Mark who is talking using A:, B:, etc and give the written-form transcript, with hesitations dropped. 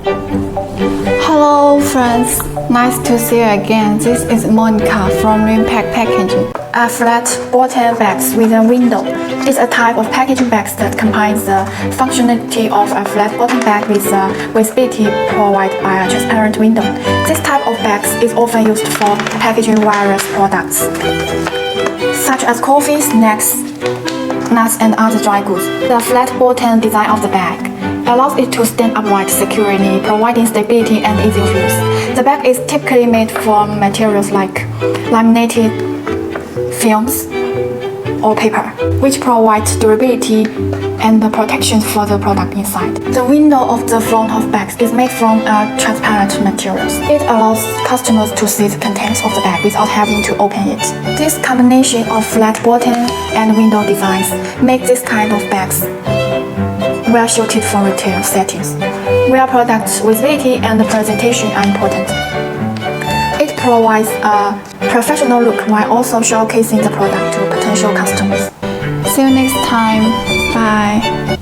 A: Hello friends, nice to see you again. This is Monica from Impact Packaging. A flat bottom bags with a window is a type of packaging bags that combines the functionality of a flat bottom bag with the visibility provided by a transparent window. This type of bags is often used for packaging various products, such as coffee, snacks, nuts, and other dry goods. The flat bottom design of the bag allows it to stand upright securely, providing stability and easy use. The bag is typically made from materials like laminated films or paper, which provides durability and the protection for the product inside. The window of the front of bags is made from transparent materials. It allows customers to see the contents of the bag without having to open it. This combination of flat bottom and window designs make this kind of bags well suited for retail settings, where product visibility and presentation are important. It provides a professional look while also showcasing the product to potential customers. See you next time. Bye.